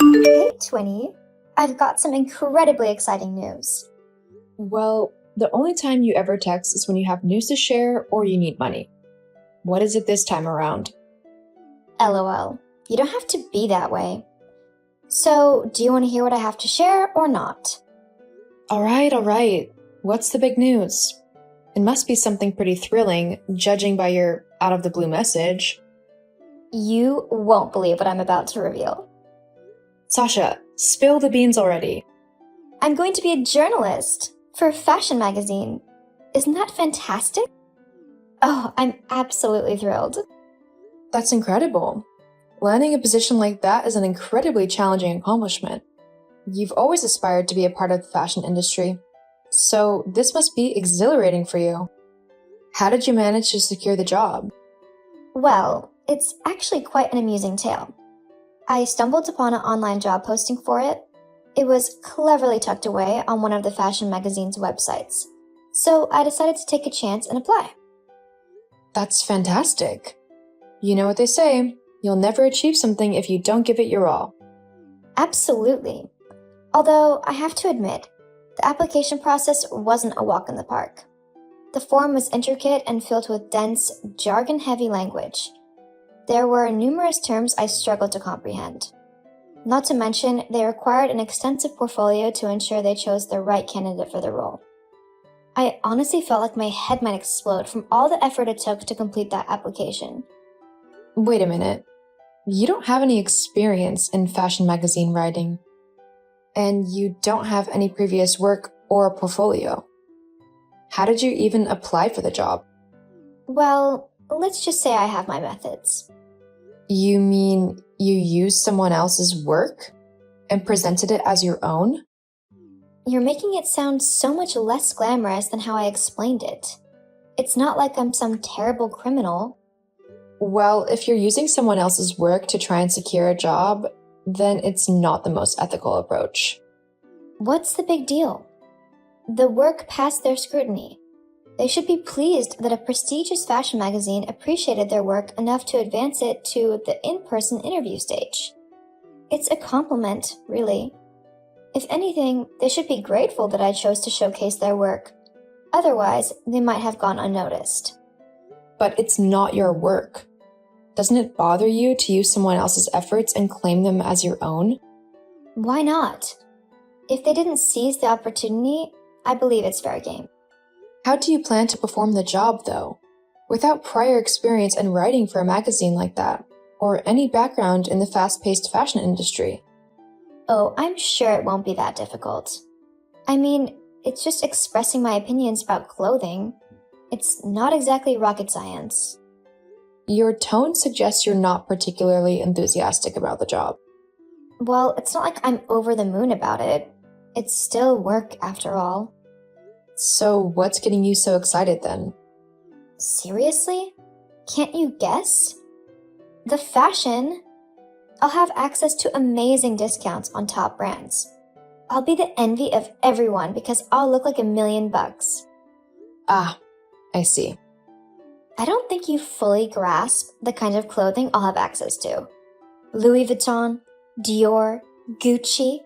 Hey, Twinny. I've got some incredibly exciting news. Well, the only time you ever text is when you have news to share or you need money. What is it this time around? LOL. You don't have to be that way. So, do you want to hear what I have to share or not? Alright. What's the big news? It must be something pretty thrilling, judging by your out of the blue message. You won't believe what I'm about to reveal. Sasha, spill the beans already. I'm going to be a journalist for a fashion magazine. Isn't that fantastic? Oh, I'm absolutely thrilled. That's incredible. Landing a position like that is an incredibly challenging accomplishment. You've always aspired to be a part of the fashion industry, so this must be exhilarating for you. How did you manage to secure the job? Well, it's actually quite an amusing tale. I stumbled upon an online job posting for it. It was cleverly tucked away on one of the fashion magazine's websites, so I decided to take a chance and apply. That's fantastic. You know what they say, you'll never achieve something if you don't give it your all. Absolutely. Although I have to admit, the application process wasn't a walk in the park. The form was intricate and filled with dense, jargon-heavy language. There were numerous terms I struggled to comprehend. Not to mention, they required an extensive portfolio to ensure they chose the right candidate for the role. I honestly felt like my head might explode from all the effort it took to complete that application. Wait a minute. You don't have any experience in fashion magazine writing, and you don't have any previous work or a portfolio. How did you even apply for the job? Well, let's just say I have my methods. You mean you used someone else's work and presented it as your own? You're making it sound so much less glamorous than how I explained it. It's not like I'm some terrible criminal. Well, if you're using someone else's work to try and secure a job, then it's not the most ethical approach. What's the big deal? The work passed their scrutiny. They should be pleased that a prestigious fashion magazine appreciated their work enough to advance it to the in-person interview stage. It's a compliment, really. If anything, they should be grateful that I chose to showcase their work. Otherwise, they might have gone unnoticed. But it's not your work. Doesn't it bother you to use someone else's efforts and claim them as your own? Why not? If they didn't seize the opportunity, I believe it's fair game. How do you plan to perform the job, though? Without prior experience in writing for a magazine like that, or any background in the fast-paced fashion industry. Oh, I'm sure it won't be that difficult. I mean, it's just expressing my opinions about clothing. It's not exactly rocket science. Your tone suggests you're not particularly enthusiastic about the job. Well, it's not like I'm over the moon about it. It's still work, after all. So what's getting you so excited then? Seriously? Can't you guess? The fashion. I'll have access to amazing discounts on top brands. I'll be the envy of everyone because I'll look like $1,000,000. Ah, I see. I don't think you fully grasp the kind of clothing I'll have access to. Louis Vuitton, Dior, Gucci,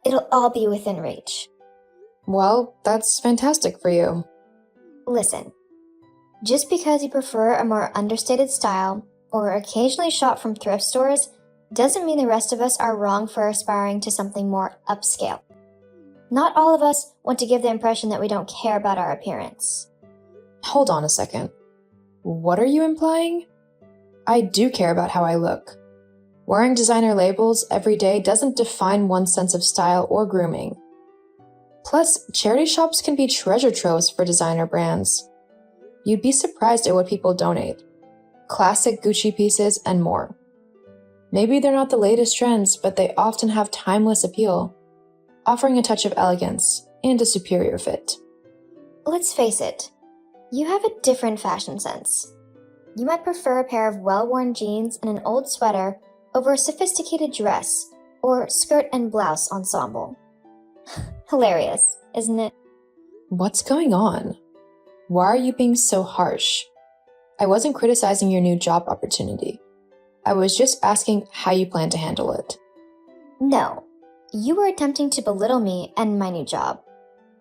it'll all be within reach. Well, that's fantastic for you. Listen, just because you prefer a more understated style or occasionally shop from thrift stores doesn't mean the rest of us are wrong for aspiring to something more upscale. Not all of us want to give the impression that we don't care about our appearance. Hold on a second. What are you implying? I do care about how I look. Wearing designer labels every day doesn't define one's sense of style or grooming. Plus, charity shops can be treasure troves for designer brands. You'd be surprised at what people donate. Classic Gucci pieces and more. Maybe they're not the latest trends, but they often have timeless appeal, offering a touch of elegance and a superior fit. Let's face it, you have a different fashion sense. You might prefer a pair of well-worn jeans and an old sweater over a sophisticated dress or skirt and blouse ensemble. Hilarious, isn't it? What's going on? Why are you being so harsh? I wasn't criticizing your new job opportunity. I was just asking how you plan to handle it. No, you were attempting to belittle me and my new job.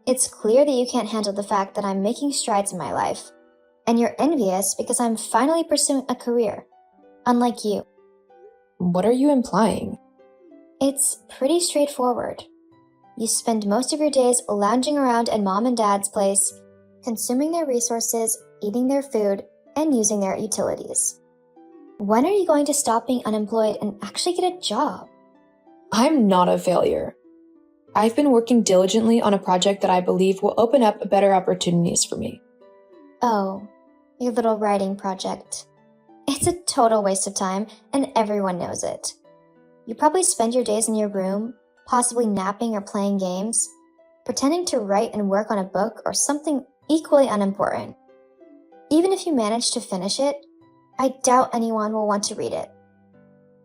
It's clear that you can't handle the fact that I'm making strides in my life, and you're envious because I'm finally pursuing a career, unlike you. What are you implying? It's pretty straightforward. You spend most of your days lounging around at mom and dad's place, consuming their resources, eating their food, and using their utilities. When are you going to stop being unemployed and actually get a job? I'm not a failure. I've been working diligently on a project that I believe will open up better opportunities for me. Oh, your little writing project. It's a total waste of time, and everyone knows it. You probably spend your days in your room, possibly napping or playing games, pretending to write and work on a book or something equally unimportant. Even if you manage to finish it, I doubt anyone will want to read it.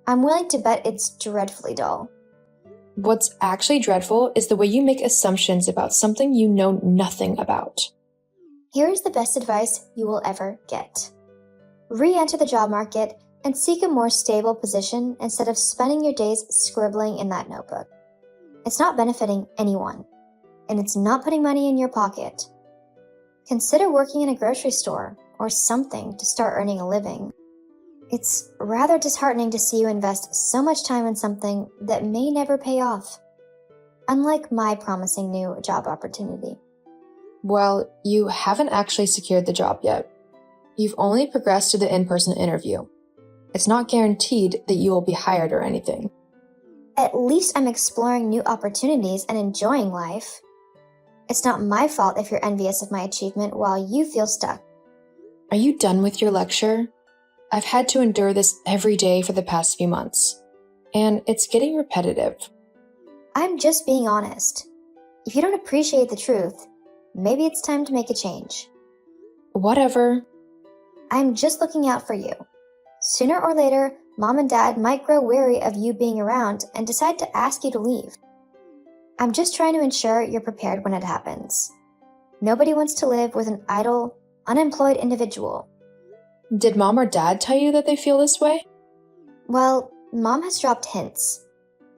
I'm willing to bet it's dreadfully dull. What's actually dreadful is the way you make assumptions about something you know nothing about. Here is the best advice you will ever get. Re-enter the job market and seek a more stable position instead of spending your days scribbling in that notebook. It's not benefiting anyone, and it's not putting money in your pocket. Consider working in a grocery store or something to start earning a living. It's rather disheartening to see you invest so much time in something that may never pay off, unlike my promising new job opportunity. Well, you haven't actually secured the job yet. You've only progressed to the in-person interview. It's not guaranteed that you will be hired or anything. At least I'm exploring new opportunities and enjoying life. It's not my fault if you're envious of my achievement while you feel stuck. Are you done with your lecture? I've had to endure this every day for the past few months, and it's getting repetitive. I'm just being honest. If you don't appreciate the truth, maybe it's time to make a change. Whatever. I'm just looking out for you. Sooner or later, Mom and Dad might grow weary of you being around and decide to ask you to leave. I'm just trying to ensure you're prepared when it happens. Nobody wants to live with an idle, unemployed individual. Did Mom or Dad tell you that they feel this way? Well, Mom has dropped hints,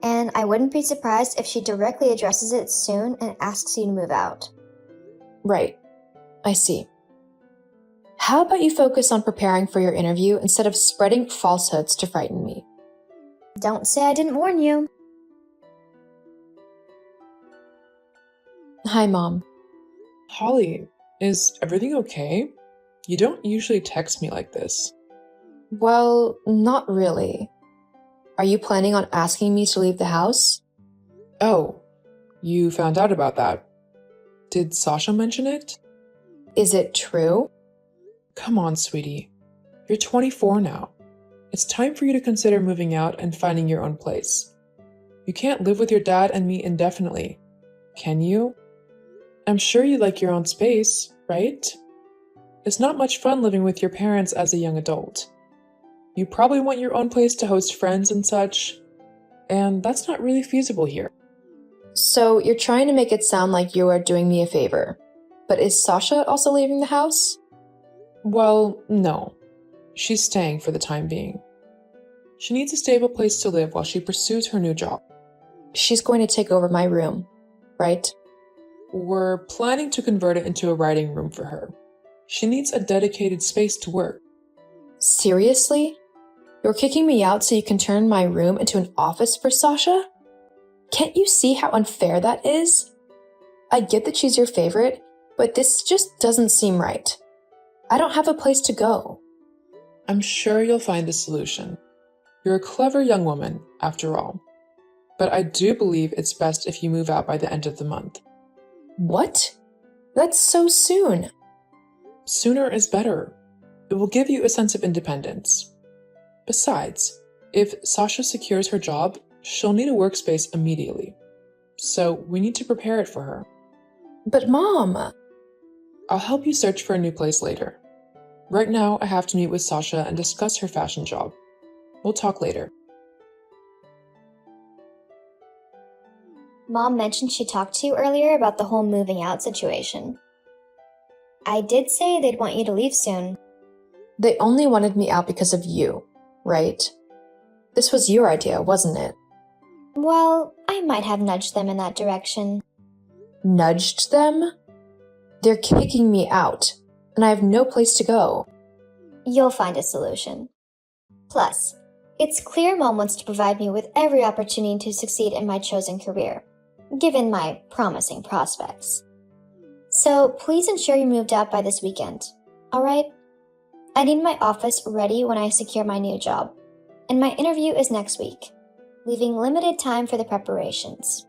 and I wouldn't be surprised if she directly addresses it soon and asks you to move out. Right. I see. How about you focus on preparing for your interview instead of spreading falsehoods to frighten me? Don't say I didn't warn you. Hi, Mom. Holly, is everything okay? You don't usually text me like this. Well, not really. Are you planning on asking me to leave the house? Oh, you found out about that. Did Sasha mention it? Is it true? Come on, sweetie. You're 24 now. It's time for you to consider moving out and finding your own place. You can't live with your dad and me indefinitely, can you? I'm sure you like your own space, right? It's not much fun living with your parents as a young adult. You probably want your own place to host friends and such, and that's not really feasible here. So you're trying to make it sound like you are doing me a favor. But is Sasha also leaving the house? Well, no. She's staying for the time being. She needs a stable place to live while she pursues her new job. She's going to take over my room, right? We're planning to convert it into a writing room for her. She needs a dedicated space to work. Seriously? You're kicking me out so you can turn my room into an office for Sasha? Can't you see how unfair that is? I get that she's your favorite, but this just doesn't seem right. I don't have a place to go. I'm sure you'll find a solution. You're a clever young woman, after all. But I do believe it's best if you move out by the end of the month. What? That's so soon. Sooner is better. It will give you a sense of independence. Besides, if Sasha secures her job, she'll need a workspace immediately. So we need to prepare it for her. But Mom... I'll help you search for a new place later. Right now, I have to meet with Sasha and discuss her fashion job. We'll talk later. Mom mentioned she talked to you earlier about the whole moving out situation. I did say they'd want you to leave soon. They only wanted me out because of you, right? This was your idea, wasn't it? Well, I might have nudged them in that direction. Nudged them? They're kicking me out, and I have no place to go. You'll find a solution. Plus, it's clear Mom wants to provide me with every opportunity to succeed in my chosen career, given my promising prospects. So please ensure you moved out by this weekend, alright? I need my office ready when I secure my new job, and my interview is next week, leaving limited time for the preparations.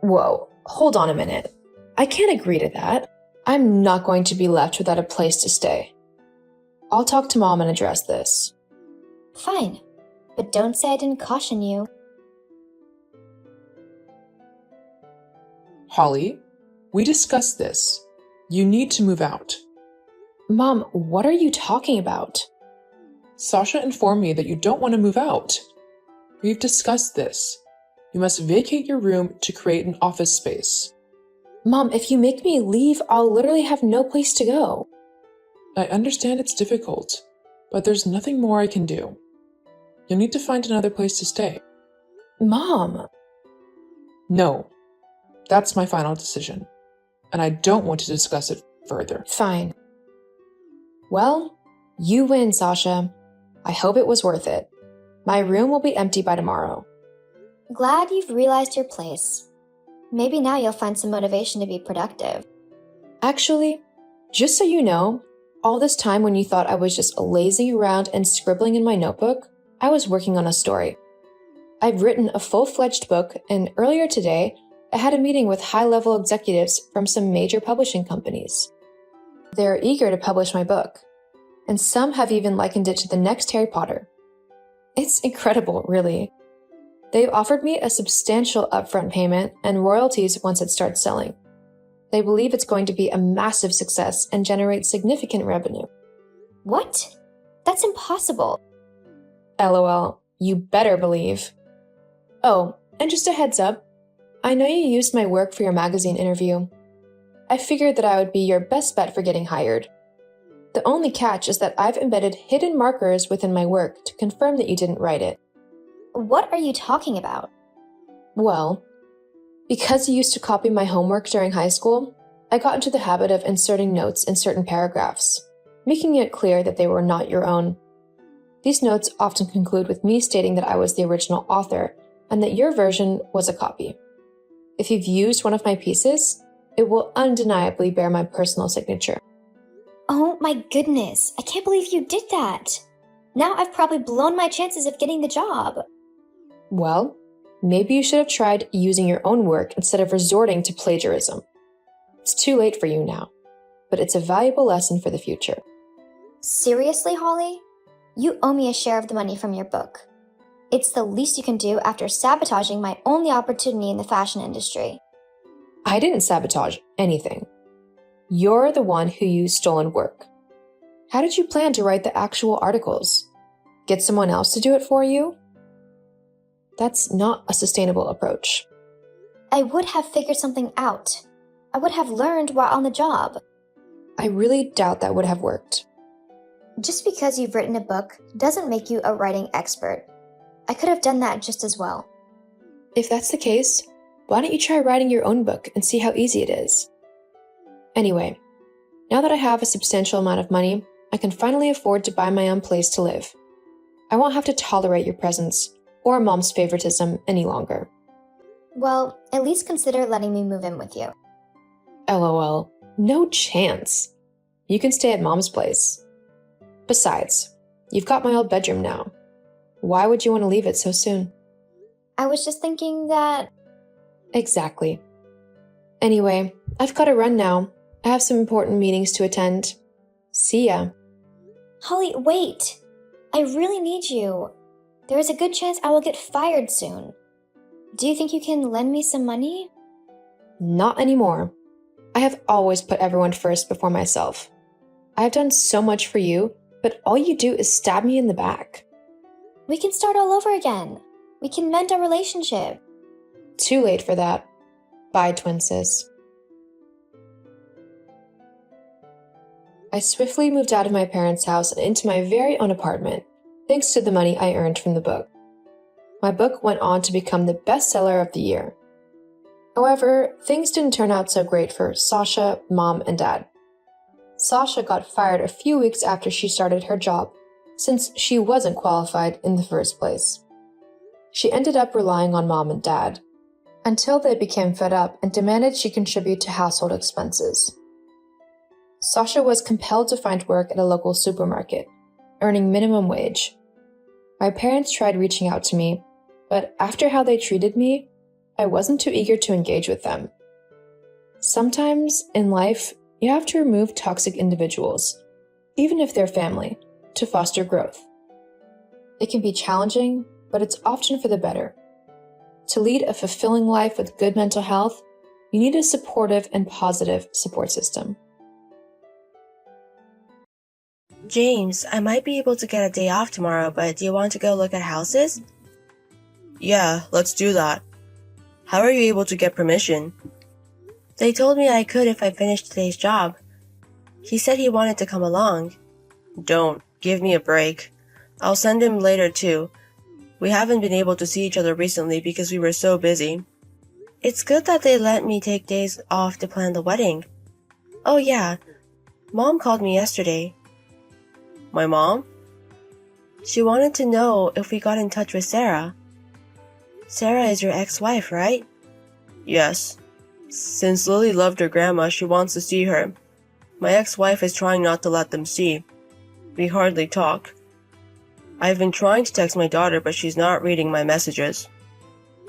Whoa, hold on a minute. I can't agree to that. I'm not going to be left without a place to stay. I'll talk to Mom and address this. Fine, but don't say I didn't caution you. Holly, we discussed this. You need to move out. Mom, what are you talking about? Sasha informed me that you don't want to move out. We've discussed this. You must vacate your room to create an office space. Mom, if you make me leave, I'll literally have no place to go. I understand it's difficult, but there's nothing more I can do. You'll need to find another place to stay. Mom! No, that's my final decision, and I don't want to discuss it further. Fine. Well, you win, Sasha. I hope it was worth it. My room will be empty by tomorrow. Glad you've realized your place. Maybe now you'll find some motivation to be productive. Actually, just so you know, all this time when you thought I was just lazing around and scribbling in my notebook, I was working on a story. I've written a full-fledged book, and earlier today, I had a meeting with high-level executives from some major publishing companies. They're eager to publish my book, and some have even likened it to the next Harry Potter. It's incredible, really. They've offered me a substantial upfront payment and royalties once it starts selling. They believe it's going to be a massive success and generate significant revenue. What? That's impossible. LOL, you better believe. Oh, and just a heads up, I know you used my work for your magazine interview. I figured that I would be your best bet for getting hired. The only catch is that I've embedded hidden markers within my work to confirm that you didn't write it. What are you talking about? Well, because you used to copy my homework during high school, I got into the habit of inserting notes in certain paragraphs, making it clear that they were not your own. These notes often conclude with me stating that I was the original author and that your version was a copy. If you've used one of my pieces, it will undeniably bear my personal signature. Oh my goodness, I can't believe you did that. Now I've probably blown my chances of getting the job. Well, maybe you should have tried using your own work instead of resorting to plagiarism. It's too late for you now, but it's a valuable lesson for the future. Seriously, Holly? You owe me a share of the money from your book. It's the least you can do after sabotaging my only opportunity in the fashion industry. I didn't sabotage anything. You're the one who used stolen work. How did you plan to write the actual articles? Get someone else to do it for you? That's not a sustainable approach. I would have figured something out. I would have learned while on the job. I really doubt that would have worked. Just because you've written a book doesn't make you a writing expert. I could have done that just as well. If that's the case, why don't you try writing your own book and see how easy it is? Anyway, now that I have a substantial amount of money, I can finally afford to buy my own place to live. I won't have to tolerate your presence or Mom's favoritism any longer. Well, at least consider letting me move in with you. LOL, no chance. You can stay at Mom's place. Besides, you've got my old bedroom now. Why would you want to leave it so soon? I was just thinking that... Exactly. Anyway, I've got to run now. I have some important meetings to attend. See ya. Holly, wait! I really need you. There is a good chance I will get fired soon. Do you think you can lend me some money? Not anymore. I have always put everyone first before myself. I have done so much for you, but all you do is stab me in the back. We can start all over again. We can mend our relationship. Too late for that. Bye, twin sis. I swiftly moved out of my parents' house and into my very own apartment, thanks to the money I earned from the book. My book went on to become the bestseller of the year. However, things didn't turn out so great for Sasha, Mom, and Dad. Sasha got fired a few weeks after she started her job, since she wasn't qualified in the first place. She ended up relying on Mom and Dad, until they became fed up and demanded she contribute to household expenses. Sasha was compelled to find work at a local supermarket, earning minimum wage. My parents tried reaching out to me, but after how they treated me, I wasn't too eager to engage with them. Sometimes in life, you have to remove toxic individuals, even if they're family, to foster growth. It can be challenging, but it's often for the better. To lead a fulfilling life with good mental health, you need a supportive and positive support system. James, I might be able to get a day off tomorrow, but do you want to go look at houses? Yeah, let's do that. How are you able to get permission? They told me I could if I finished today's job. He said he wanted to come along. Don't. Give me a break. I'll send him later too. We haven't been able to see each other recently because we were so busy. It's good that they let me take days off to plan the wedding. Oh yeah, Mom called me yesterday. My mom? She wanted to know if we got in touch with Sarah. Sarah is your ex-wife, right? Yes. Since Lily loved her grandma, she wants to see her. My ex-wife is trying not to let them see. We hardly talk. I've been trying to text my daughter, but she's not reading my messages.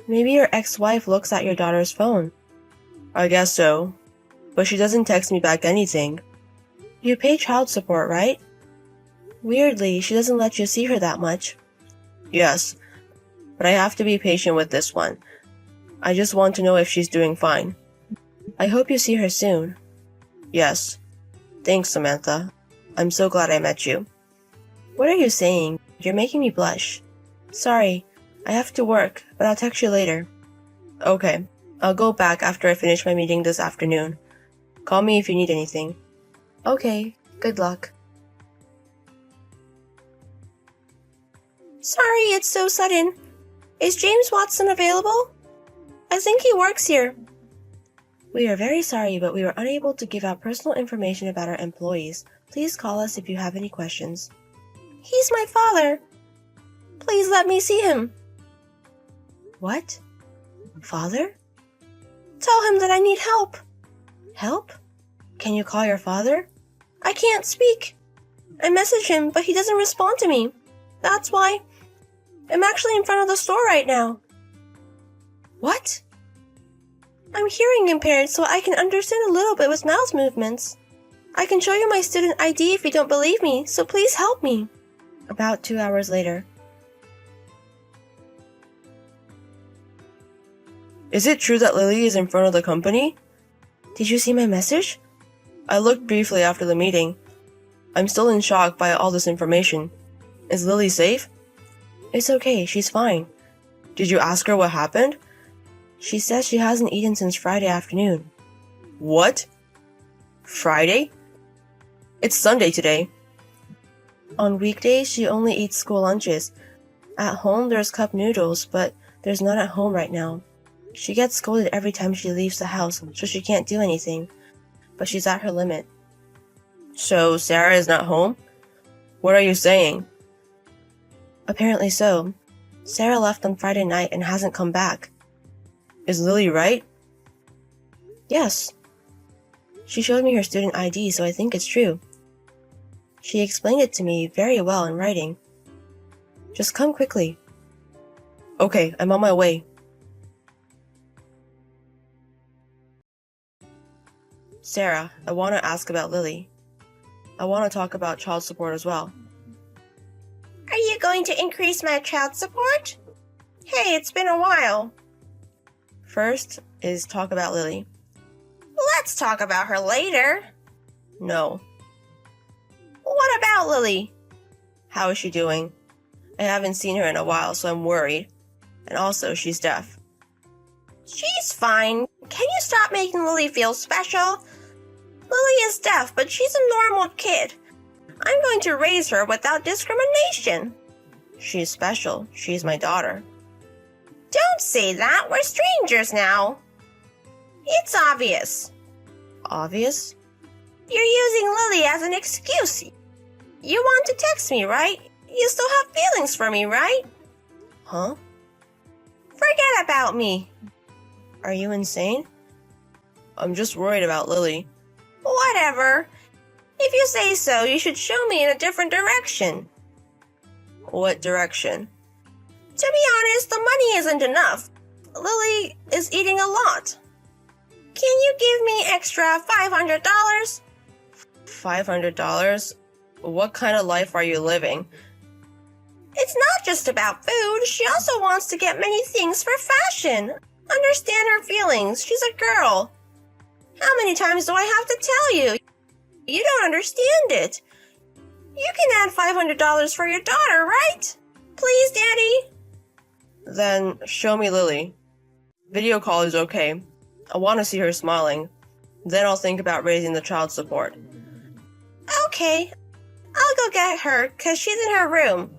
Maybe your ex-wife looks at your daughter's phone. I guess so. But she doesn't text me back anything. You pay child support, right? Weirdly, she doesn't let you see her that much. Yes. But I have to be patient with this one. I just want to know if she's doing fine. I hope you see her soon. Yes. Thanks, Samantha. I'm so glad I met you. What are you saying? You're making me blush. Sorry, I have to work, but I'll text you later. Okay. I'll go back after I finish my meeting this afternoon. Call me if you need anything. Okay, good luck. Sorry, it's so sudden. Is James Watson available? I think he works here. We are very sorry, but we were unable to give out personal information about our employees. Please call us if you have any questions. He's my father. Please let me see him. What? Father? Tell him that I need help. Help? Can you call your father? I can't speak. I message him, but he doesn't respond to me. That's why I'm actually in front of the store right now. What? I'm hearing impaired, so I can understand a little bit with mouth movements. I can show you my student ID if you don't believe me, so please help me. About 2 hours later. Is it true that Lily is in front of the company? Did you see my message? I looked briefly after the meeting. I'm still in shock by all this information. Is Lily safe? It's okay, she's fine. Did you ask her what happened? She says she hasn't eaten since Friday afternoon. What? Friday? It's Sunday today. On weekdays, she only eats school lunches. At home, there's cup noodles, but there's none at home right now. She gets scolded every time she leaves the house, so she can't do anything. But she's at her limit. So Sarah is not home? What are you saying? Apparently so. Sarah left on Friday night and hasn't come back. Is Lily right? Yes. She showed me her student ID, so I think it's true. She explained it to me very well in writing. Just come quickly. Okay, I'm on my way. Sarah, I want to ask about Lily. I want to talk about child support as well. Are you going to increase my child support? Hey, it's been a while. First is talk about Lily. Let's talk about her later. No. What about Lily? How is she doing? I haven't seen her in a while, so I'm worried. And also, she's deaf. She's fine. Can you stop making Lily feel special? Lily is deaf, but she's a normal kid. I'm going to raise her without discrimination. She's special. She's my daughter. Don't say that. We're strangers now. It's obvious. Obvious? You're using Lily as an excuse. You want to text me, right? You still have feelings for me, right? Huh? Forget about me. Are you insane? I'm just worried about Lily. Whatever. If you say so, you should show me in a different direction. What direction? To be honest, the money isn't enough. Lily is eating a lot. Can you give me extra $500? $500? What kind of life are you living? It's not just about food. She also wants to get many things for fashion. Understand her feelings. She's a girl. How many times do I have to tell you? You don't understand it. You can add $500 for your daughter, right? Please, Daddy? Then show me Lily. Video call is okay. I want to see her smiling. Then I'll think about raising the child support. Okay. I'll go get her, 'cause she's in her room.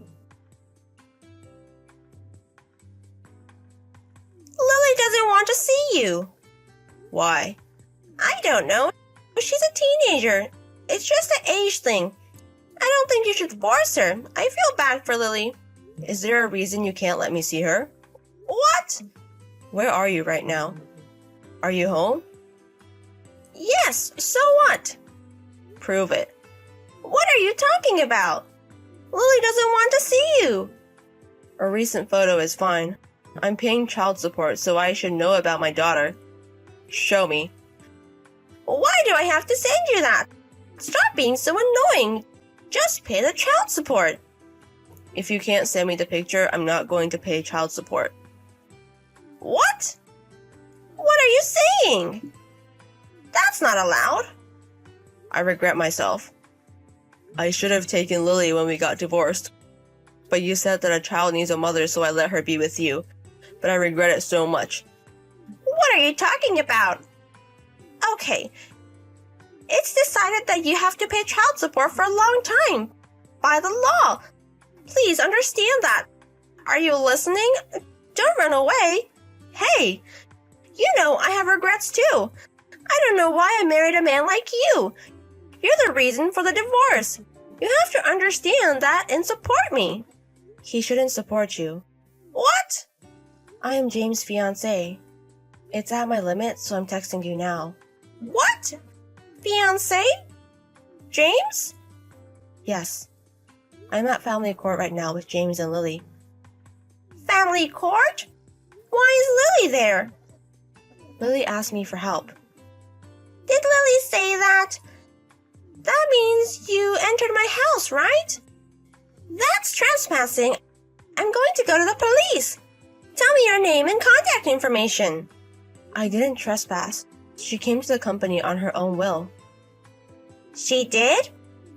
Lily doesn't want to see you. Why? I don't know. She's a teenager. It's just an age thing. I don't think you should force her. I feel bad for Lily. Is there a reason you can't let me see her? What? Where are you right now? Are you home? Yes, so what? Prove it. What are you talking about? Lily doesn't want to see you. A recent photo is fine. I'm paying child support, so I should know about my daughter. Show me. Why do I have to send you that? Stop being so annoying. Just pay the child support. If you can't send me the picture, I'm not going to pay child support. What? What are you saying? That's not allowed. I regret myself. I should have taken Lily when we got divorced. But you said that a child needs a mother, so I let her be with you. But I regret it so much. What are you talking about? Okay. It's decided that you have to pay child support for a long time. By the law. Please understand that. Are you listening? Don't run away. Hey, you know I have regrets too. I don't know why I married a man like you. You're the reason for the divorce. You have to understand that and support me. He shouldn't support you. What? I am James' fiancé. It's at my limit, so I'm texting you now. What? Fiancé? James? Yes. I'm at family court right now with James and Lily. Family court? Why is Lily there? Lily asked me for help. Did Lily say that? That means you entered my house, right? That's trespassing. I'm going to go to the police. Tell me your name and contact information. I didn't trespass. She came to the company on her own will. She did?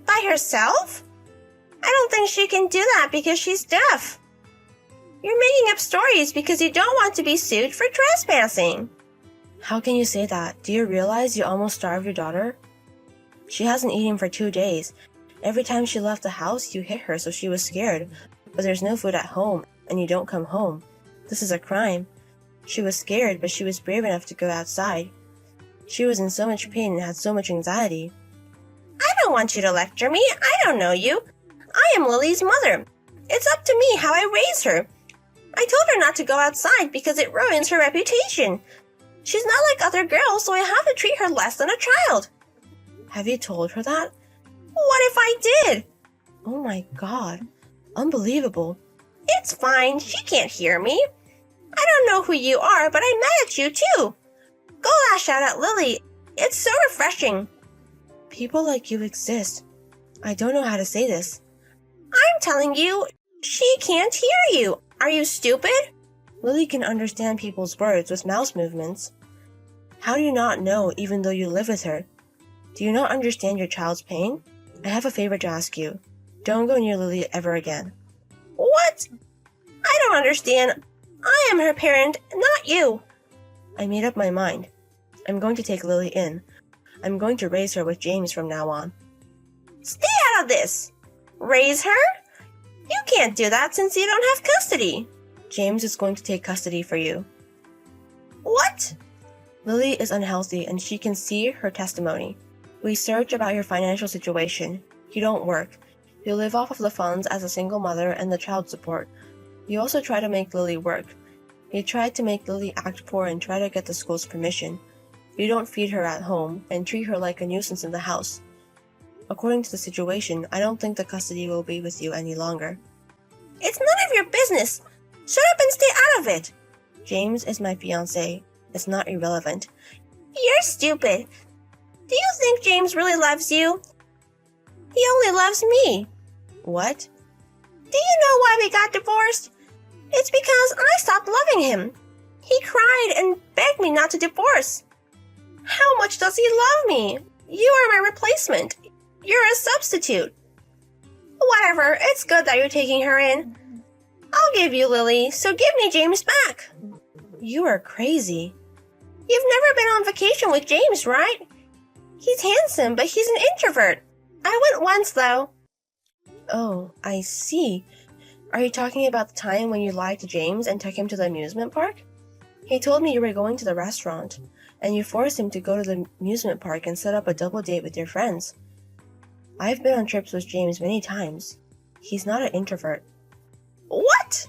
By herself? I don't think she can do that because she's deaf. You're making up stories because you don't want to be sued for trespassing. How can you say that? Do you realize you almost starved your daughter? She hasn't eaten for 2 days. Every time she left the house, you hit her so she was scared. But there's no food at home, and you don't come home. This is a crime. She was scared, but she was brave enough to go outside. She was in so much pain and had so much anxiety. I don't want you to lecture me. I don't know you. I am Lily's mother. It's up to me how I raise her. I told her not to go outside because it ruins her reputation. She's not like other girls, so I have to treat her less than a child. Have you told her that? What if I did? Oh my god. Unbelievable. It's fine. She can't hear me. I don't know who you are, but I'm mad at you too. Go lash out at Lily. It's so refreshing. People like you exist. I don't know how to say this. I'm telling you, she can't hear you. Are you stupid? Lily can understand people's words with mouse movements. How do you not know even though you live with her? Do you not understand your child's pain? I have a favor to ask you. Don't go near Lily ever again. What? I don't understand. I am her parent, not you. I made up my mind. I'm going to take Lily in. I'm going to raise her with James from now on. Stay out of this. Raise her? You can't do that since you don't have custody. James is going to take custody for you. What? Lily is unhealthy and she can see her testimony. We search about your financial situation. You don't work. You live off of the funds as a single mother and the child support. You also try to make Lily work. You tried to make Lily act poor and try to get the school's permission. You don't feed her at home and treat her like a nuisance in the house. According to the situation, I don't think the custody will be with you any longer. It's none of your business! Shut up and stay out of it! James is my fiancé. It's not irrelevant. You're stupid. Do you think James really loves you? He only loves me. What? Do you know why we got divorced? It's because I stopped loving him. He cried and begged me not to divorce. How much does he love me? You are my replacement. You're a substitute. Whatever, it's good that you're taking her in. I'll give you Lily, so give me James back. You are crazy. You've never been on vacation with James, right? He's handsome, but he's an introvert. I went once, though. Oh, I see. Are you talking about the time when you lied to James and took him to the amusement park? He told me you were going to the restaurant, and you forced him to go to the amusement park and set up a double date with your friends. I've been on trips with James many times. He's not an introvert. What?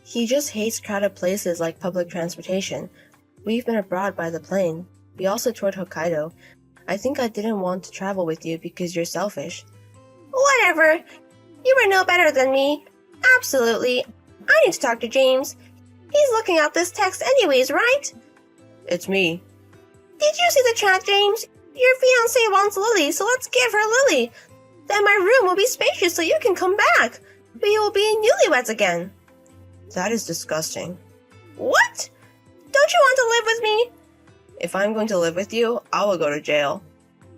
He just hates crowded places like public transportation. We've been abroad by the plane. We also toured Hokkaido. I think I didn't want to travel with you because you're selfish. Whatever. You were no better than me. Absolutely. I need to talk to James. He's looking at this text anyways, right? It's me. Did you see the chat, James? Your fiancé wants Lily, so let's give her Lily. Then my room will be spacious so you can come back. We will be newlyweds again. That is disgusting. What? Don't you want to live with me? If I'm going to live with you, I will go to jail.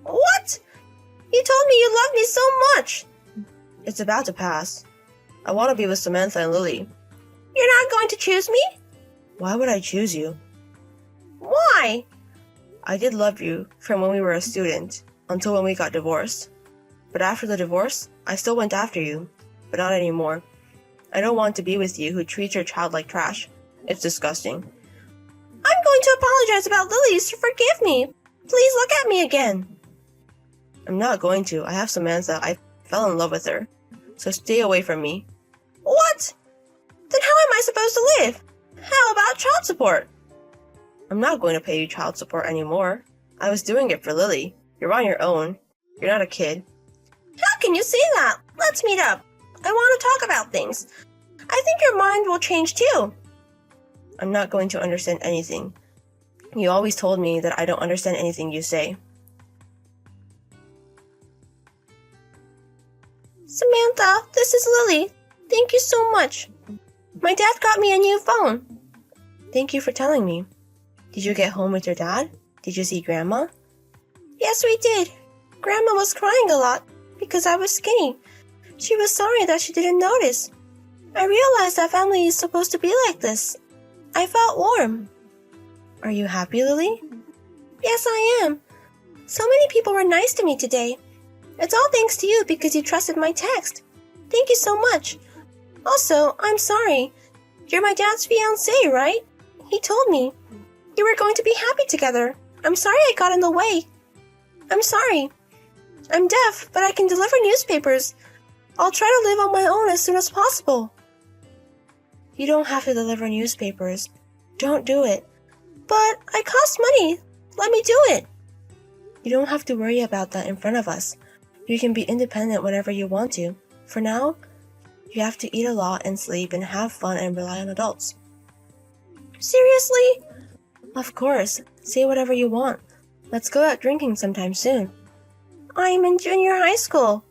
What? You told me you loved me so much. It's about to pass. I want to be with Samantha and Lily. You're not going to choose me? Why would I choose you? Why? I did love you from when we were a student until when we got divorced. But after the divorce, I still went after you, but not anymore. I don't want to be with you who treats your child like trash. It's disgusting. I'm going to apologize about Lily, so forgive me. Please look at me again. I'm not going to. I have Samantha. I fell in love with her. So stay away from me. What? Then how am I supposed to live? How about child support? I'm not going to pay you child support anymore. I was doing it for Lily. You're on your own. You're not a kid. How can you say that? Let's meet up. I want to talk about things. I think your mind will change too. I'm not going to understand anything. You always told me that I don't understand anything you say. Samantha, this is Lily. Thank you so much. My dad got me a new phone. Thank you for telling me. Did you get home with your dad? Did you see Grandma? Yes, we did. Grandma was crying a lot because I was skinny. She was sorry that she didn't notice. I realized that family is supposed to be like this. I felt warm. Are you happy, Lily? Yes, I am. So many people were nice to me today. It's all thanks to you because you trusted my text. Thank you so much. Also, I'm sorry. You're my dad's fiancé, right? He told me. You were going to be happy together. I'm sorry I got in the way. I'm sorry. I'm deaf, but I can deliver newspapers. I'll try to live on my own as soon as possible. You don't have to deliver newspapers. Don't do it. But I cost money. Let me do it. You don't have to worry about that in front of us. You can be independent whenever you want to. For now, you have to eat a lot and sleep and have fun and rely on adults. Seriously? Of course. Say whatever you want. Let's go out drinking sometime soon. I'm in junior high school.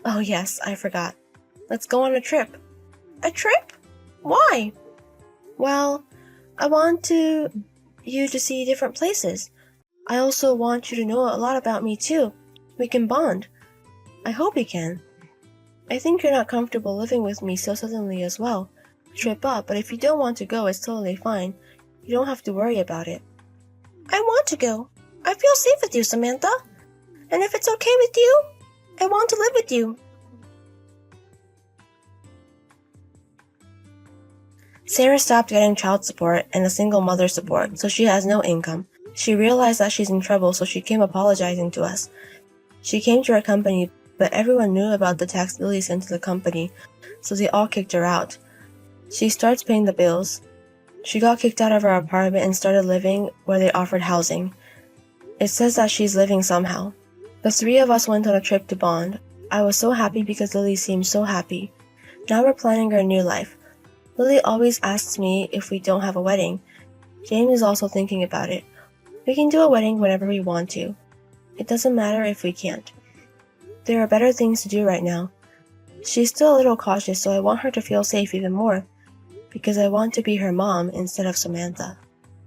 Oh yes, I forgot. Let's go on a trip. A trip? Why? Well, I want you to see different places. I also want you to know a lot about me too. We can bond. I hope we can. I think you're not comfortable living with me so suddenly as well. Trip up, but if you don't want to go, it's totally fine. You don't have to worry about it. I want to go. I feel safe with you, Samantha. And if it's okay with you, I want to live with you. Sarah stopped getting child support and a single mother support, so she has no income. She realized that she's in trouble, so she came apologizing to us. She came to our company, but everyone knew about the text Lily sent to the company, so they all kicked her out. She starts paying the bills. She got kicked out of her apartment and started living where they offered housing. It says that she's living somehow. The three of us went on a trip to Bond. I was so happy because Lily seemed so happy. Now we're planning our new life. Lily always asks me if we don't have a wedding. James is also thinking about it. We can do a wedding whenever we want to. It doesn't matter if we can't. There are better things to do right now. She's still a little cautious, so I want her to feel safe even more, because I want to be her mom instead of Samantha.